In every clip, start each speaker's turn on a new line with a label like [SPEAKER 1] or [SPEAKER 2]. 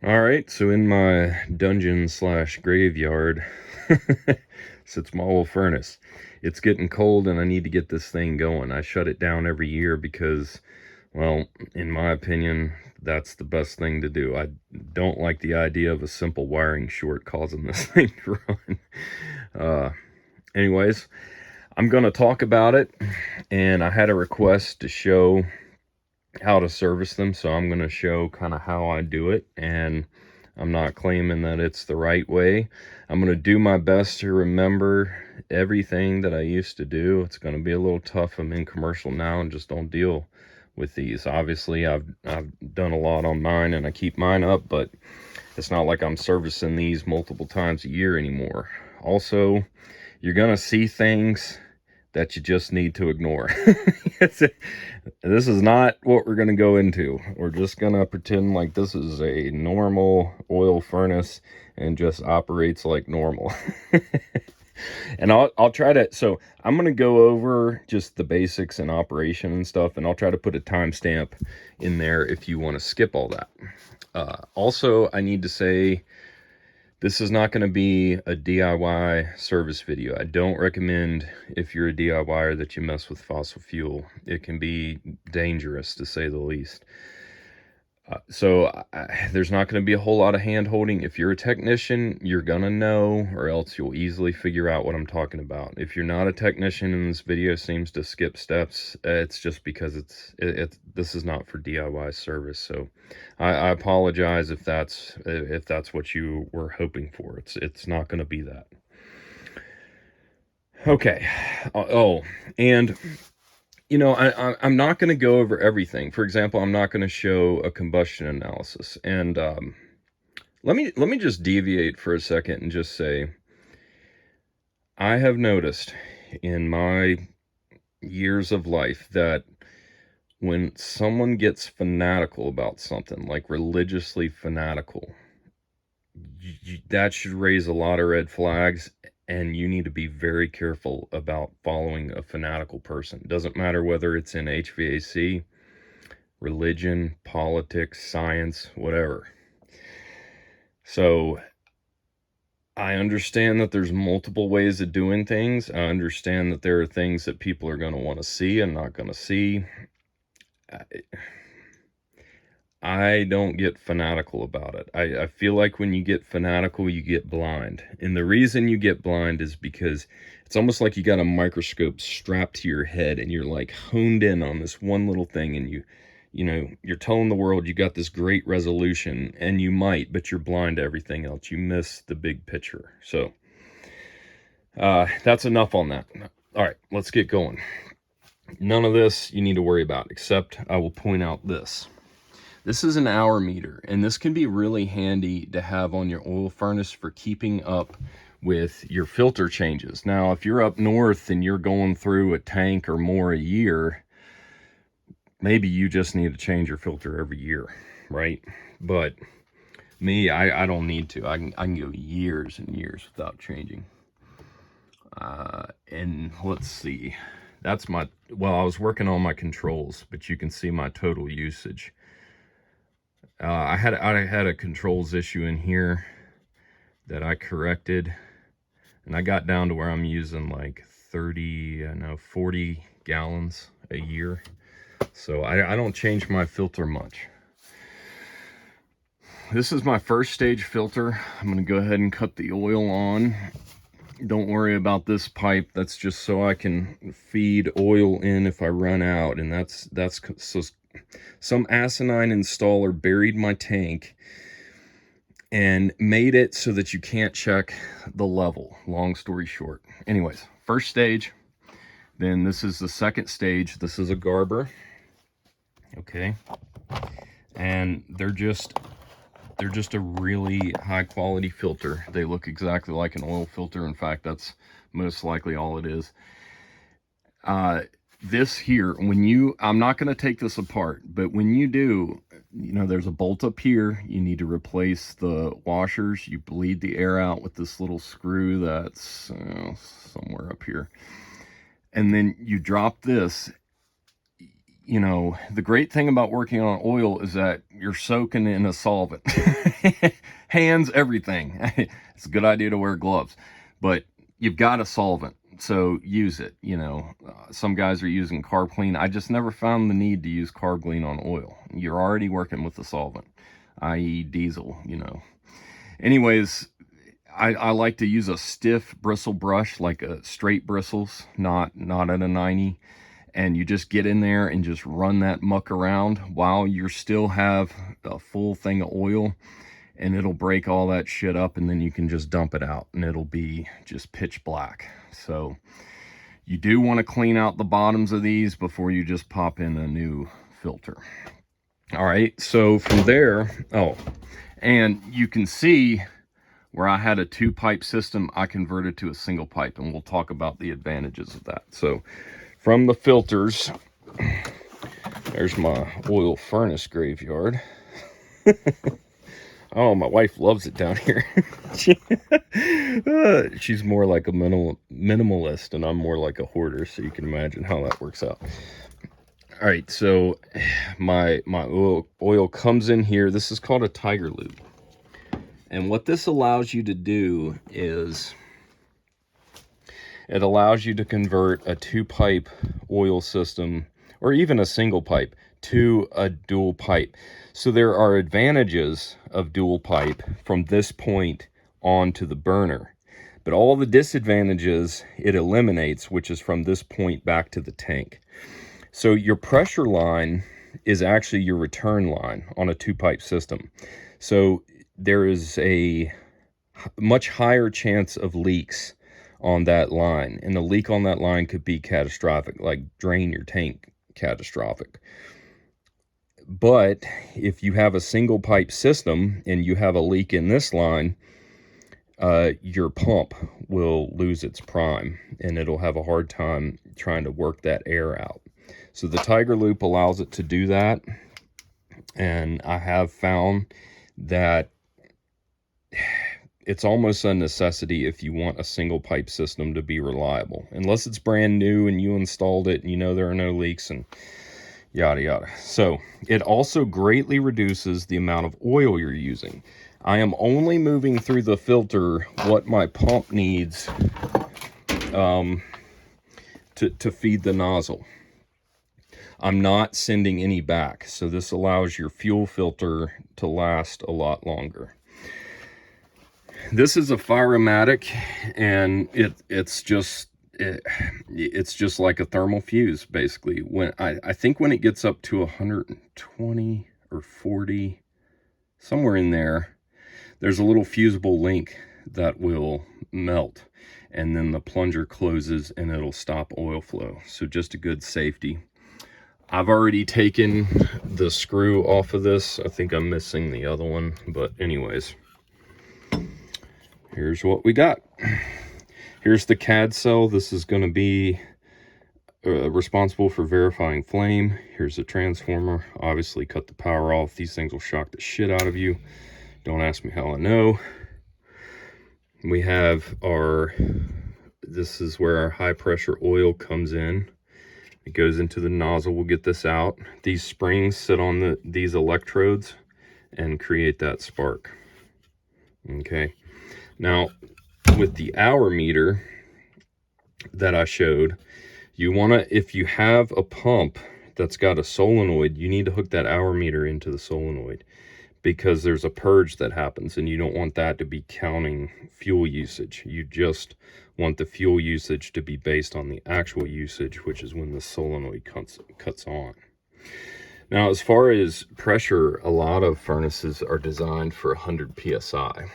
[SPEAKER 1] All right, so in my dungeon slash graveyard sits my old furnace. It's getting cold and I need to get this thing going. I shut it down every year because, well, in my opinion, that's the best thing to do. I don't like the idea of a simple wiring short causing this thing to run. Uh, anyways, I'm going to talk about it, and I had a request to show how to service them, so I'm going to show kind of how I do it, and I'm not claiming that it's the right way. I'm going to do my best to remember everything that I used to do. It's going to be a little tough. I'm in commercial now and just don't deal with these. Obviously, I've done a lot on mine and I keep mine up, but it's not like I'm servicing these multiple times a year anymore. Also, you're going to see things that you just need to ignore. This is not what we're going to go into. We're just going to pretend like this is a normal oil furnace and just operates like normal. And I'll try to, so I'm going to go over just the basics and operation and stuff, and I'll try to put a timestamp in there if you want to skip all that. Also, I need to say, this is not going to be a DIY service video. I don't recommend, if you're a DIYer, that you mess with fossil fuel. It can be dangerous, to say the least. There's not going to be a whole lot of hand holding. If you're a technician, you're going to know, or else you'll easily figure out what I'm talking about. If you're not a technician and this video seems to skip steps, it's just because this is not for DIY service. So I apologize if that's what you were hoping for. It's not going to be that. Okay. Oh, and I'm not going to go over everything. For example, I'm not going to show a combustion analysis. And let me just deviate for a second and just say, I have noticed in my years of life that when someone gets fanatical about something, like religiously fanatical, that should raise a lot of red flags, and you need to be very careful about following a fanatical person. It doesn't matter whether it's in HVAC, religion, politics, science, whatever. So I understand that there's multiple ways of doing things. I understand that there are things that people are going to want to see and not going to see. I don't get fanatical about it. I feel like when you get fanatical, you get blind. And the reason you get blind is because it's almost like you got a microscope strapped to your head and you're like honed in on this one little thing, and you're telling the world you got this great resolution, and you might, but you're blind to everything else. You miss the big picture. So that's enough on that. All right, let's get going. None of this you need to worry about, except I will point out this. This is an hour meter, and this can be really handy to have on your oil furnace for keeping up with your filter changes. Now, if you're up north and you're going through a tank or more a year, maybe you just need to change your filter every year, right? But me, I don't need to. I can go years and years without changing. And let's see. That's my, well, I was working on my controls, but you can see my total usage. I had a controls issue in here that I corrected, and I got down to where I'm using like 40 gallons a year. So I don't change my filter much. This is my first stage filter. I'm going to go ahead and cut the oil on. Don't worry about this pipe. That's just so I can feed oil in if I run out. And that's so some asinine installer buried my tank and made it so that you can't check the level. Long story short. Anyways, first stage. Then this is the second stage. This is a Garber. Okay. And they're just a really high quality filter. They look exactly like an oil filter. In fact, that's most likely all it is. This here, I'm not going to take this apart, but when you do, there's a bolt up here. You need to replace the washers. You bleed the air out with this little screw that's somewhere up here. And then you drop this. you know, the great thing about working on oil is that you're soaking in a solvent. Hands, everything. It's a good idea to wear gloves, but you've got a solvent, so use it. You know, some guys are using carb clean. I just never found the need to use carb clean on oil. You're already working with the solvent, i.e. diesel, you know. Anyways, I like to use a stiff bristle brush, like a straight bristles, not at a 90. And you just get in there and just run that muck around while you still have a full thing of oil, and it'll break all that shit up, and then you can just dump it out and it'll be just pitch black. So you do want to clean out the bottoms of these before you just pop in a new filter. All right, so from there, oh, and you can see where I had a 2-pipe system, I converted to a single pipe, and we'll talk about the advantages of that. So from the filters, there's my oil furnace graveyard. Oh, my wife loves it down here. She's more like a minimalist, and I'm more like a hoarder, so you can imagine how that works out. All right, so my oil comes in here. This is called a Tiger Loop. And what this allows you to do is it allows you to convert a 2-pipe oil system, or even a single pipe, to a dual pipe. So there are advantages of dual pipe from this point on to the burner, but all the disadvantages it eliminates, which is from this point back to the tank. So your pressure line is actually your return line on a 2-pipe system. So there is a much higher chance of leaks on that line, and the leak on that line could be catastrophic, like drain your tank catastrophic. But if you have a single pipe system and you have a leak in this line, your pump will lose its prime, and it'll have a hard time trying to work that air out. So the Tiger Loop allows it to do that, and I have found that it's almost a necessity if you want a single pipe system to be reliable, unless it's brand new and you installed it and you know there are no leaks and yada yada. So it also greatly reduces the amount of oil you're using. I am only moving through the filter what my pump needs to feed the nozzle. I'm not sending any back, so this allows your fuel filter to last a lot longer. This is a Firematic, and it's just like a thermal fuse, basically. When I think when it gets up to 120 or 40, somewhere in there, there's a little fusible link that will melt, and then the plunger closes and it'll stop oil flow. So just a good safety. I've already taken the screw off of this. I think I'm missing the other one, but anyways, here's what we got. Here's the CAD cell. This is going to be responsible for verifying flame. Here's the transformer. Obviously cut the power off. These things will shock the shit out of you. Don't ask me how I know. We have this is where our high pressure oil comes in. It goes into the nozzle. We'll get this out. These springs sit on these electrodes and create that spark. Okay. Now, with the hour meter that I showed, you want to, if you have a pump that's got a solenoid, you need to hook that hour meter into the solenoid, because there's a purge that happens and you don't want that to be counting fuel usage. You just want the fuel usage to be based on the actual usage, which is when the solenoid cuts on. Now, as far as pressure, a lot of furnaces are designed for 100 psi.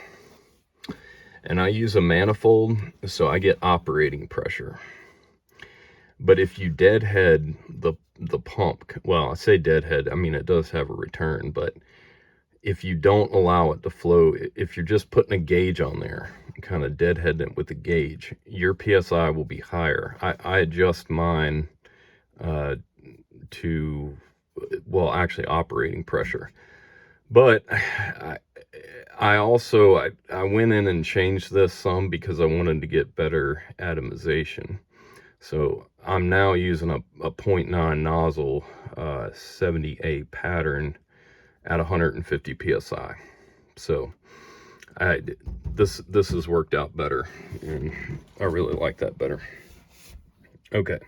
[SPEAKER 1] And I use a manifold, so I get operating pressure. But if you deadhead the pump, well, I say deadhead, I mean it does have a return, but if you don't allow it to flow, if you're just putting a gauge on there, kind of deadhead it with a gauge, your PSI will be higher. I adjust mine to, well, actually operating pressure. But I also went in and changed this some because I wanted to get better atomization. So I'm now using a 0.9 nozzle 70A pattern at 150 psi. So this has worked out better, and I really like that better. Okay,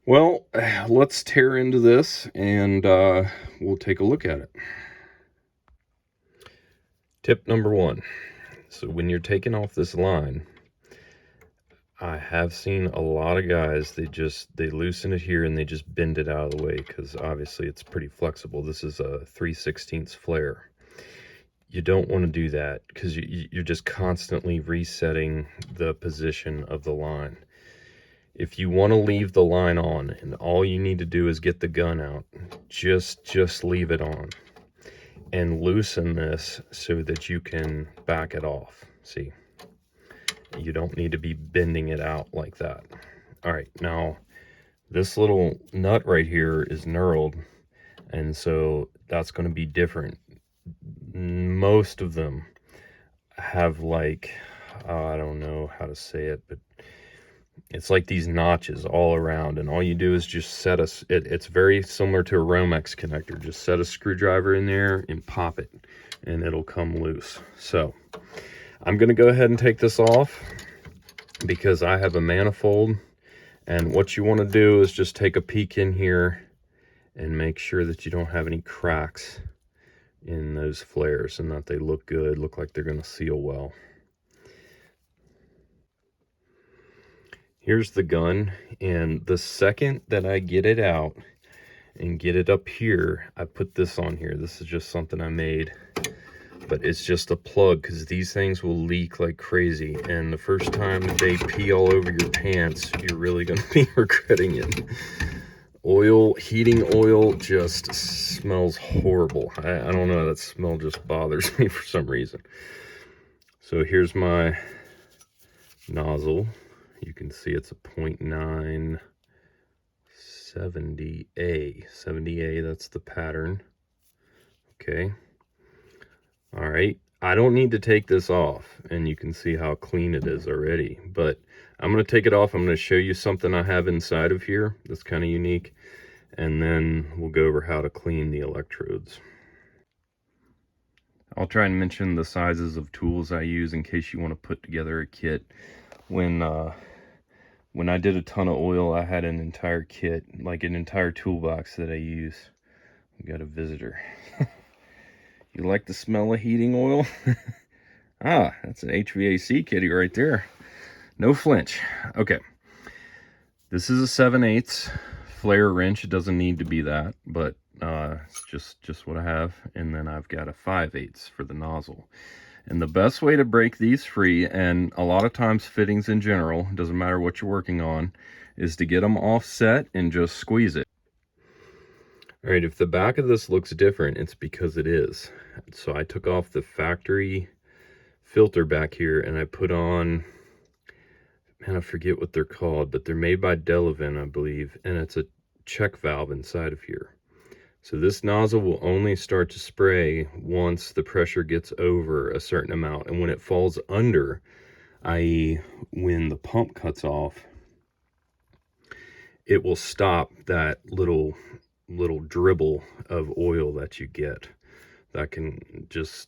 [SPEAKER 1] well, let's tear into this, and we'll take a look at it. Tip number 1. So when you're taking off this line, I have seen a lot of guys, they loosen it here and they just bend it out of the way, because obviously it's pretty flexible. This is a 3/16 flare. You don't want to do that, because you're just constantly resetting the position of the line. If you want to leave the line on, and all you need to do is get the gun out, just leave it on and loosen this so that you can back it off. See, you don't need to be bending it out like that. All right, now this little nut right here is knurled, and so that's going to be different. Most of them have like, I don't know how to say it, but it's like these notches all around, and all you do is just set it's very similar to a Romex connector. Just set a screwdriver in there and pop it, and it'll come loose. So I'm going to go ahead and take this off, because I have a manifold, and what you want to do is just take a peek in here and make sure that you don't have any cracks in those flares, and that they look good, look like they're going to seal well. Here's the gun, and the second that I get it out and get it up here, I put this on here. This is just something I made, but it's just a plug, because these things will leak like crazy, and the first time they pee all over your pants, you're really going to be regretting it. Heating oil just smells horrible. I don't know, that smell just bothers me for some reason. So here's my nozzle. You can see it's a 0.9 70A. 70A, that's the pattern. Okay. All right. I don't need to take this off, and you can see how clean it is already, but I'm going to take it off. I'm going to show you something I have inside of here that's kind of unique, and then we'll go over how to clean the electrodes. I'll try and mention the sizes of tools I use in case you want to put together a kit. When I did a ton of oil, I had an entire kit, like an entire toolbox that I use. We got a visitor. You like the smell of heating oil? Ah, that's an HVAC kitty right there. No flinch. Okay. This is a 7/8 flare wrench. It doesn't need to be that, but it's just what I have. And then I've got a 5/8 for the nozzle. And the best way to break these free, and a lot of times fittings in general, doesn't matter what you're working on, is to get them offset and just squeeze it. All right, if the back of this looks different, it's because it is. So I took off the factory filter back here, and I put on, man, I forget what they're called, but they're made by Delavan, I believe, and it's a check valve inside of here. So this nozzle will only start to spray once the pressure gets over a certain amount. And when it falls under, i.e. when the pump cuts off, it will stop that little dribble of oil that you get. That can just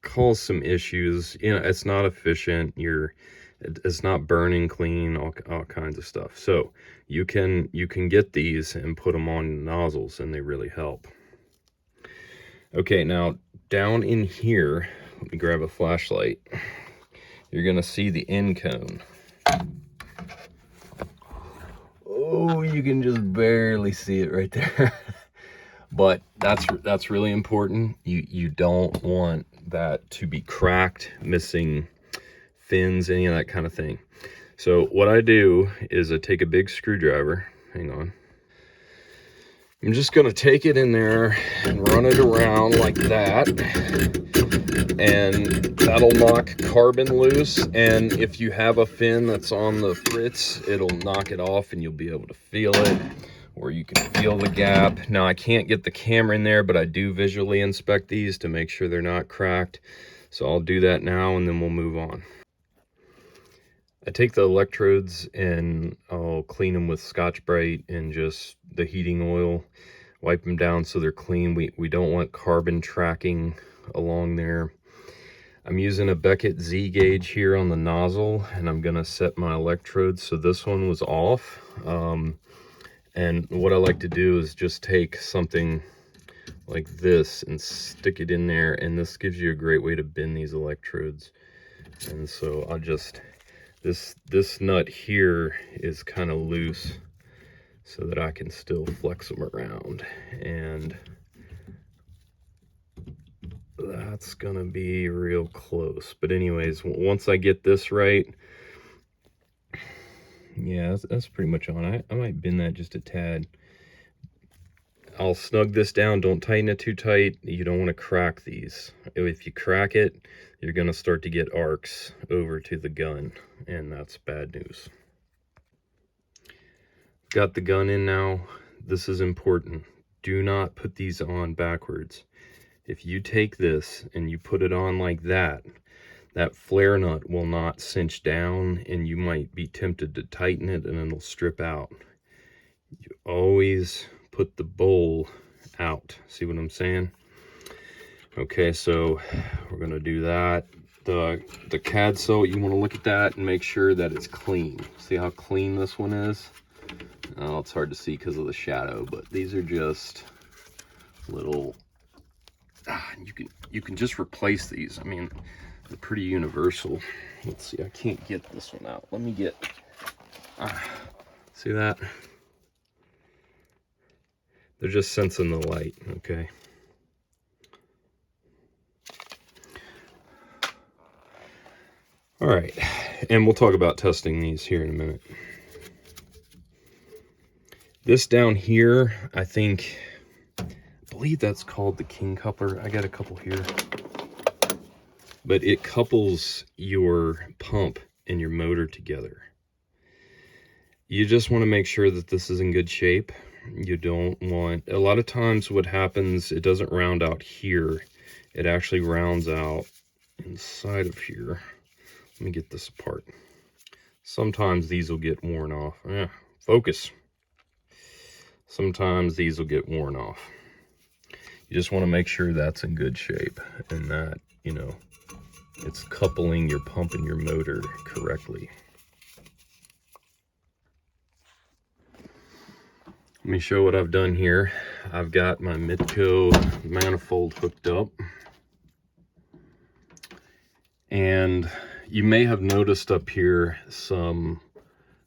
[SPEAKER 1] cause some issues. You know, it's not efficient. It's not burning clean, all kinds of stuff. So you can get these and put them on nozzles, and they really help. Okay, now down in here, let me grab a flashlight. You're gonna see the end cone. Oh, you can just barely see it right there. But that's really important. You don't want that to be cracked, missing fins, any of that kind of thing. So what I do is I take a big screwdriver. Hang on. I'm just going to take it in there and run it around like that, and that'll knock carbon loose. And if you have a fin that's on the fritz, it'll knock it off, and you'll be able to feel it, or you can feel the gap. Now, I can't get the camera in there, but I do visually inspect these to make sure they're not cracked. So I'll do that now, and then we'll move on. I take the electrodes and I'll clean them with Scotch-Brite and just the heating oil, wipe them down so they're clean. We don't want carbon tracking along there. I'm using a Beckett Z gauge here on the nozzle, and I'm gonna set my electrodes. So this one was off. And what I like to do is just take something like this and stick it in there, and this gives you a great way to bend these electrodes. And so I'll just, this nut here is kind of loose so that I can still flex them around, and that's gonna be real close. But anyways, once I get this right, yeah, that's pretty much on. I might bend that just a tad. I'll snug this down. Don't tighten it too tight. You don't want to crack these. If you crack it, you're going to start to get arcs over to the gun, and that's bad news. Got the gun in now. This is important. Do not put these on backwards. If you take this and you put it on like that, that flare nut will not cinch down, and you might be tempted to tighten it and it'll strip out. You always put the bowl out. See what I'm saying? Okay, so we're gonna do that. The CAD cell, you want to look at that and make sure that it's clean. See how clean this one is? Oh, it's hard to see because of the shadow, but these are just little. You can just replace these. I mean, they're pretty universal. Let's see, I can't get this one out. Let me get, see that? They're just sensing the light, okay? All right, and we'll talk about testing these here in a minute. This down here, I believe that's called the king coupler. I got a couple here. But it couples your pump and your motor together. You just want to make sure that this is in good shape. You don't want, a lot of times what happens, it doesn't round out here. It actually rounds out inside of here. Let me get this apart. Sometimes these will get worn off. Focus. Sometimes these will get worn off. You just want to make sure that's in good shape and that, you know, it's coupling your pump and your motor correctly. Let me show what I've done here. I've got my Midco manifold hooked up. And you may have noticed up here some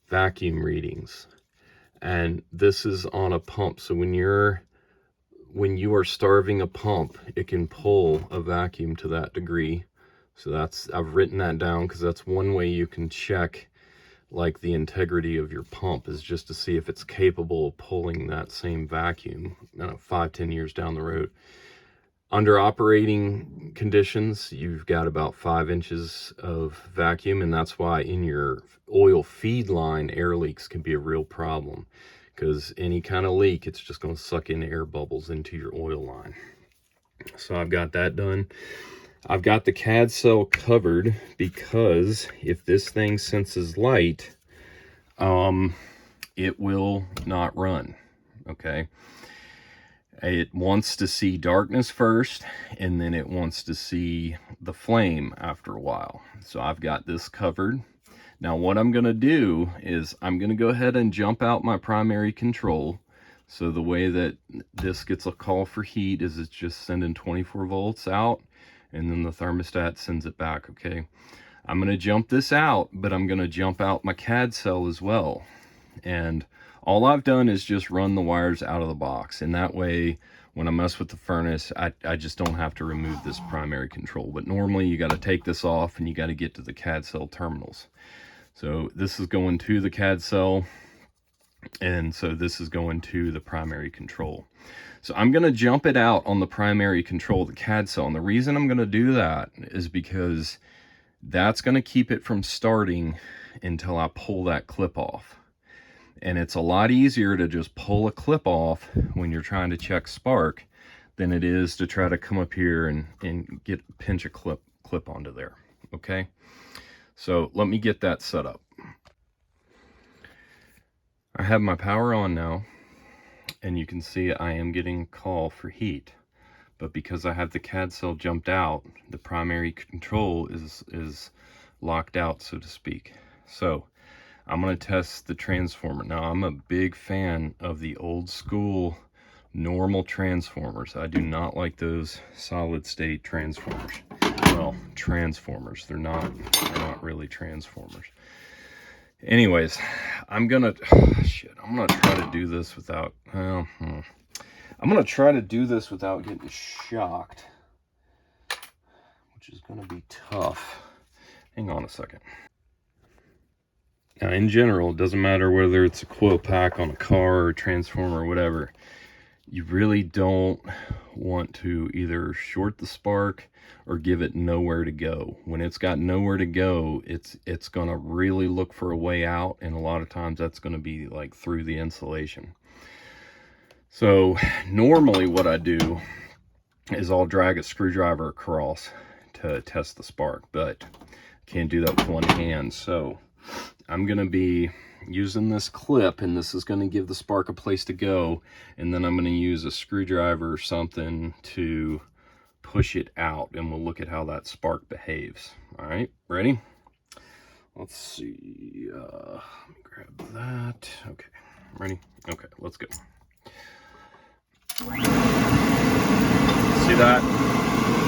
[SPEAKER 1] vacuum readings. And this is on a pump. So when you are starving a pump, it can pull a vacuum to that degree. So I've written that down because that's one way you can check like the integrity of your pump, is just to see if it's capable of pulling that same vacuum 5-10 years down the road. Under operating conditions, you've got about 5 inches of vacuum, and that's why in your oil feed line, air leaks can be a real problem, because any kind of leak, it's just going to suck in air bubbles into your oil line. So I've got that done. I've got the CAD cell covered because if this thing senses light, it will not run, okay? It wants to see darkness first, and then it wants to see the flame after a while. So I've got this covered. Now what I'm gonna do is I'm gonna go ahead and jump out my primary control. So the way that this gets a call for heat is it's just sending 24 volts out, and then the thermostat sends it back, okay? I'm gonna jump this out, but I'm gonna jump out my CAD cell as well. And all I've done is just run the wires out of the box, and that way when I mess with the furnace, I just don't have to remove this primary control. But normally you got to take this off and you got to get to the CAD cell terminals. So this is going to the CAD cell, and so this is going to the primary control. So I'm going to jump it out on the primary control, the CAD cell, and the reason I'm going to do that is because that's going to keep it from starting until I pull that clip off. And it's a lot easier to just pull a clip off when you're trying to check spark than it is to try to come up here and pinch a clip onto there, okay? So let me get that set up. I have my power on now, and you can see I am getting a call for heat. But because I have the CAD cell jumped out, the primary control is locked out, so to speak. So I'm going to test the transformer. Now, I'm a big fan of the old school normal transformers. I do not like those solid state transformers. Well, transformers. They're not really transformers. Anyways, I'm gonna try to do this without I'm gonna try to do this without getting shocked, which is gonna be tough. Hang on a second. Now, in general, it doesn't matter whether it's a coil pack on a car or a transformer or whatever, you really don't want to either short the spark or give it nowhere to go. When it's got nowhere to go, it's gonna really look for a way out, and a lot of times that's gonna be like through the insulation. So normally what I do is I'll drag a screwdriver across to test the spark, but can't do that with one hand. So I'm gonna be using this clip, and this is going to give the spark a place to go, and then I'm going to use a screwdriver or something to push it out, and we'll look at how that spark behaves. All right, ready? Let's see. Let me grab that. Okay, ready? Okay, let's go. See that?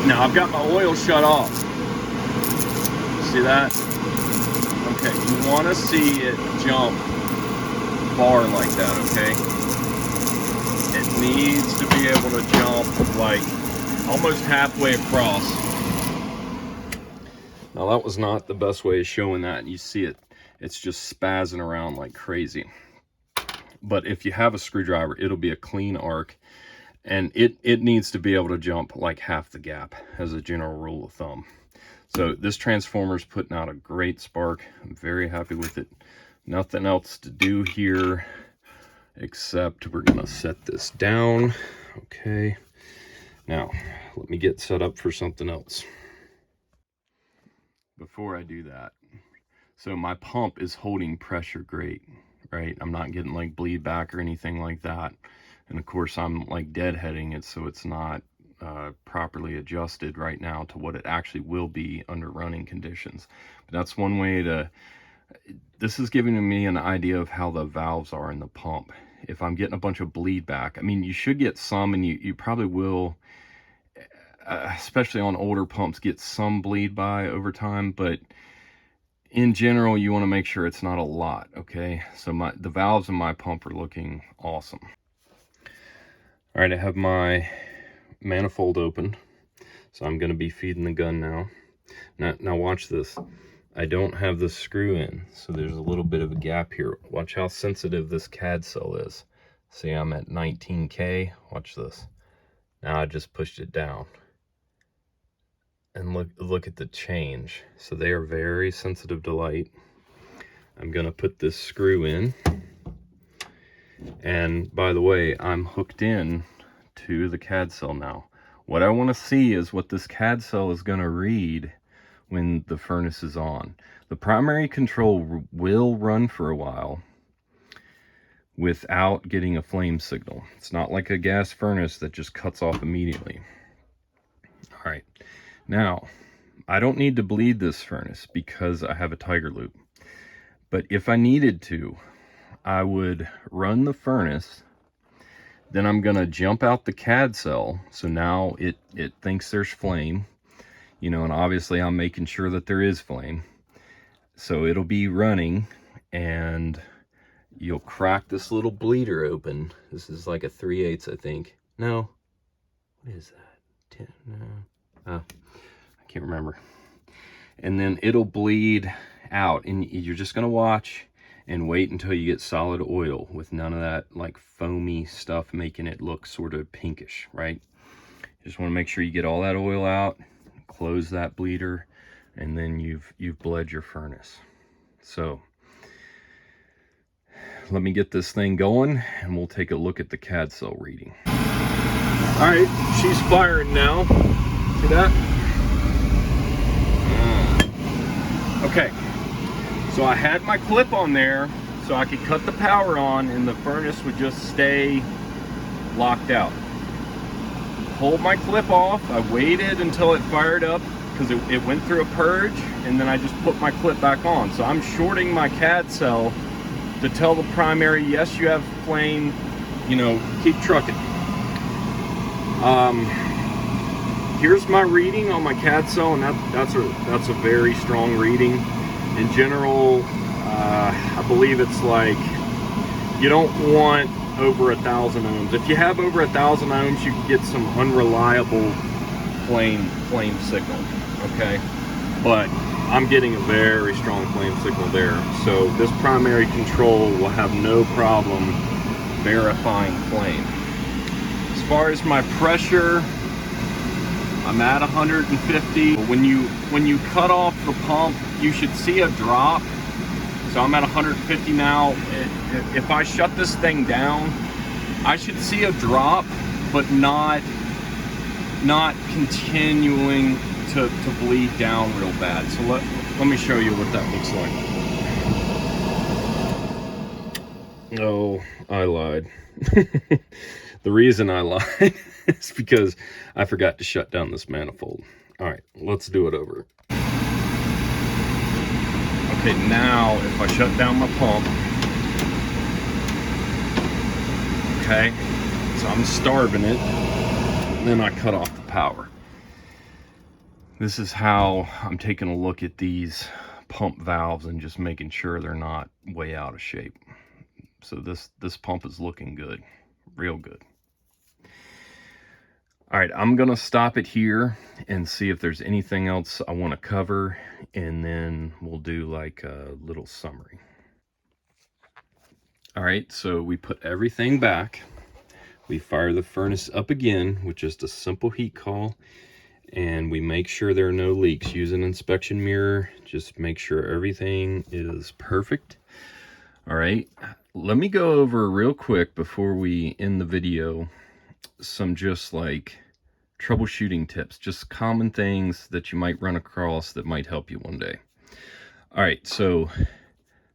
[SPEAKER 1] Now I've got my oil shut off. See that? Okay, you want to see it jump far like that, okay? It needs to be able to jump like almost halfway across. Now that was not the best way of showing that. You see it, it's just spazzing around like crazy. But if you have a screwdriver, it'll be a clean arc, and it needs to be able to jump like half the gap as a general rule of thumb. So this transformer's putting out a great spark. I'm very happy with it. Nothing else to do here except we're gonna set this down. Okay. Now, let me get set up for something else. Before I do that, so my pump is holding pressure great, right? I'm not getting like bleed back or anything like that. And of course I'm like deadheading it, so it's not properly adjusted right now to what it actually will be under running conditions. But that's one way to, this is giving me an idea of how the valves are in the pump. If I'm getting a bunch of bleed back, I mean, you should get some, and you probably will, especially on older pumps, get some bleed by over time, but in general, you want to make sure it's not a lot, okay? So the valves in my pump are looking awesome. All right, I have my manifold open, so I'm going to be feeding the gun now. Now watch this. I don't have the screw in, so there's a little bit of a gap here. Watch how sensitive this CAD cell is. See, I'm at 19K. Watch this. Now I just pushed it down, and look at the change. So they are very sensitive to light. I'm going to put this screw in, and by the way, I'm hooked in to the CAD cell now. What I want to see is what this CAD cell is going to read when the furnace is on. The primary control will run for a while without getting a flame signal. It's not like a gas furnace that just cuts off immediately. All right, now I don't need to bleed this furnace because I have a tiger loop. But if I needed to, I would run the furnace. Then I'm gonna jump out the CAD cell, so now it thinks there's flame, you know, and obviously I'm making sure that there is flame. So it'll be running, and you'll crack this little bleeder open. This is like a 3/8, I think. No, what is that? 10? No, I can't remember. And then it'll bleed out, and you're just gonna watch and wait until you get solid oil with none of that like foamy stuff making it look sort of pinkish, right? You just want to make sure you get all that oil out, close that bleeder, and then you've bled your furnace. So let me get this thing going, and we'll take a look at the CAD cell reading. All right, she's firing now. See that? Okay. So I had my clip on there so I could cut the power on and the furnace would just stay locked out. Pulled my clip off. I waited until it fired up because it went through a purge, and then I just put my clip back on. So I'm shorting my CAD cell to tell the primary, yes, you have flame, you know, keep trucking. Here's my reading on my CAD cell, and that's a very strong reading. In general, I believe it's like, you don't want over 1,000 ohms. If you have over 1,000 ohms, you can get some unreliable flame signal, okay? But I'm getting a very strong flame signal there. So this primary control will have no problem verifying flame. As far as my pressure, I'm at 150. When you cut off the pump, you should see a drop. So I'm at 150 now. If I shut this thing down, I should see a drop, but not continuing to bleed down real bad. So let me show you what that looks like. Oh, I lied. The reason I lied is because I forgot to shut down this manifold. All right, let's do it over. Okay, now if I shut down my pump, okay, so I'm starving it, and then I cut off the power. This is how I'm taking a look at these pump valves and just making sure they're not way out of shape. So this pump is looking good, real good. All right, I'm gonna stop it here and see if there's anything else I want to cover, and then we'll do like a little summary. All right, so we put everything back. We fire the furnace up again with just a simple heat call, and we make sure there are no leaks. Use an inspection mirror, just make sure everything is perfect. All right, let me go over real quick before we end the video some just like troubleshooting tips, just common things that you might run across that might help you one day. All right, so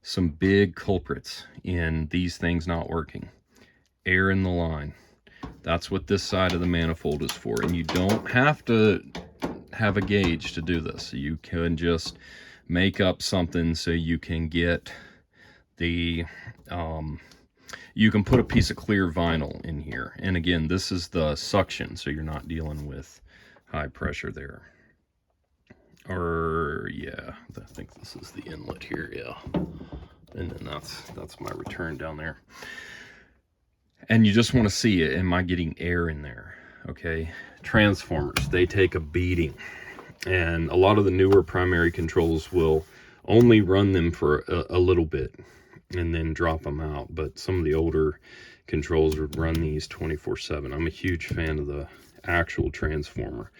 [SPEAKER 1] some big culprits in these things not working. Air in the line. That's what this side of the manifold is for, and you don't have to have a gauge to do this. You can just make up something so you can get the you can put a piece of clear vinyl in here. And again, this is the suction, so you're not dealing with high pressure there. Or yeah, I think this is the inlet here, yeah. And then that's my return down there. And you just want to see it. Am I getting air in there? Okay. Transformers, they take a beating. And a lot of the newer primary controls will only run them for a little bit and then drop them out. But some of the older controls would run these 24/7. I'm a huge fan of the actual transformer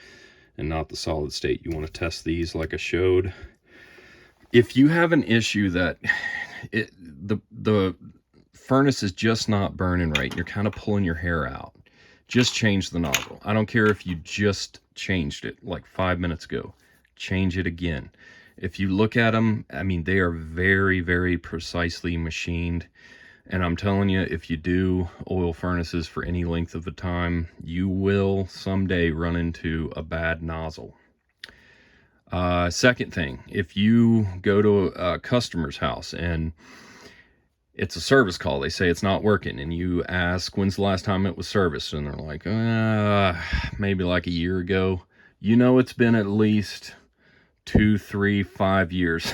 [SPEAKER 1] and not the solid state. You want to test these like I showed. If you have an issue that the furnace is just not burning right, you're kind of pulling your hair out, just change the nozzle. I don't care if you just changed it like 5 minutes ago, change it again. If you look at them, I mean, they are very, very precisely machined. And I'm telling you, if you do oil furnaces for any length of a time, you will someday run into a bad nozzle. Second thing, if you go to a customer's house and it's a service call, they say it's not working, and you ask, when's the last time it was serviced? And they're like, maybe like a year ago. You know, it's been at least 2, 3, 5 years.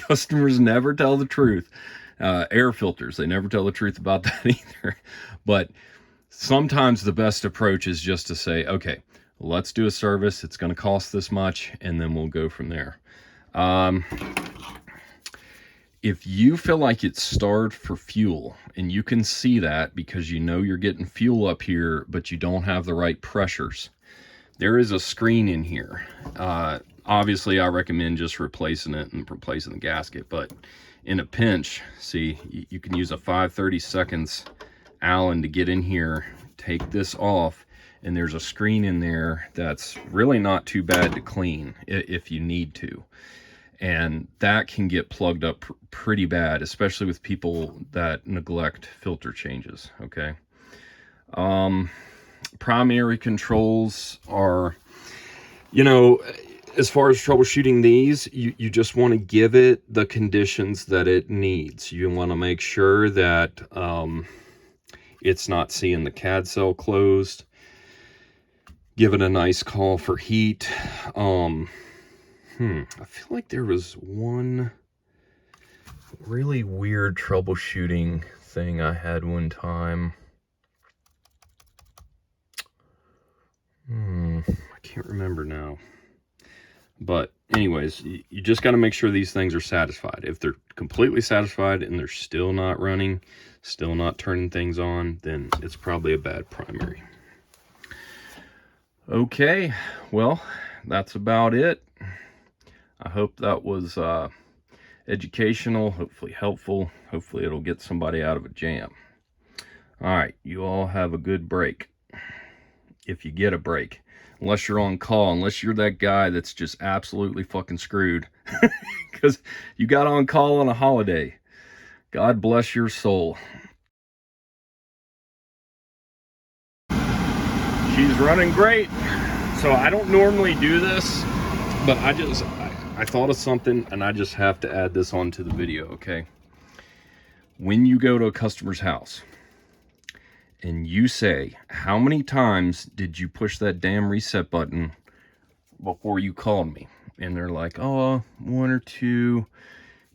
[SPEAKER 1] Customers never tell the truth. Air filters, they never tell the truth about that either. But sometimes the best approach is just to say, okay, let's do a service. It's going to cost this much, and then we'll go from there. If you feel like it's starved for fuel, and you can see that because you know you're getting fuel up here, but you don't have the right pressures, there is a screen in here. Obviously, I recommend just replacing it and replacing the gasket, but in a pinch, see, you can use a 5/32 Allen to get in here, take this off, and there's a screen in there that's really not too bad to clean if you need to. and that can get plugged up pretty bad, especially with people that neglect filter changes. Okay. Primary controls are, you know, as far as troubleshooting these, you just want to give it the conditions that it needs. You want to make sure that it's not seeing the CAD cell closed. Give it a nice call for heat. I feel like there was one really weird troubleshooting thing I had one time. I can't remember now. But anyways, you just got to make sure these things are satisfied. If they're completely satisfied and they're still not running, still not turning things on, then it's probably a bad primary. Okay, well, that's about it. I hope that was educational, hopefully helpful. Hopefully it'll get somebody out of a jam. All right, you all have a good break. If you get a break. Unless you're on call, unless you're that guy that's just absolutely fucking screwed. Because you got on call on a holiday. God bless your soul. She's running great. So I don't normally do this, but I thought of something and I just have to add this onto the video, okay? When you go to a customer's house and you say, how many times did you push that damn reset button before you called me? And they're like, oh, 1 or 2.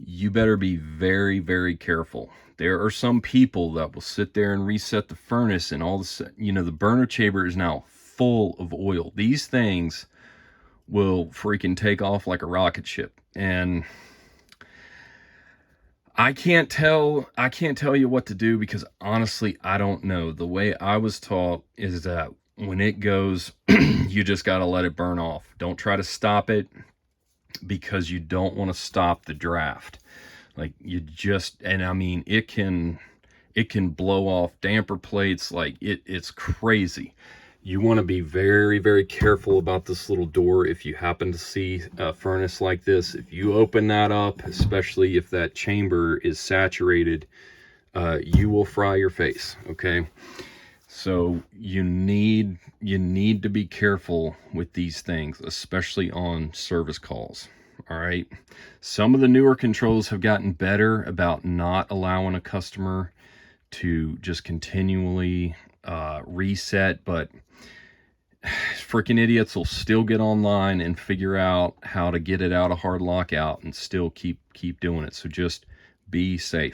[SPEAKER 1] You better be very, very careful. There are some people that will sit there and reset the furnace, and all the, you know, the burner chamber is now full of oil. These things will freaking take off like a rocket ship. And I can't tell you what to do, because honestly, I don't know. The way I was taught is that when it goes, you just got to let it burn off. Don't try to stop it, because you don't want to stop the draft. Like, you just, and I mean, it can blow off damper plates. Like, it's crazy. You want to be very, very careful about this little door. If you happen to see a furnace like this, if you open that up, especially if that chamber is saturated, you will fry your face, okay? So you need to be careful with these things, especially on service calls. All right. Some of the newer controls have gotten better about not allowing a customer to just continually reset, but freaking idiots will still get online and figure out how to get it out of hard lockout and still keep doing it. So just be safe.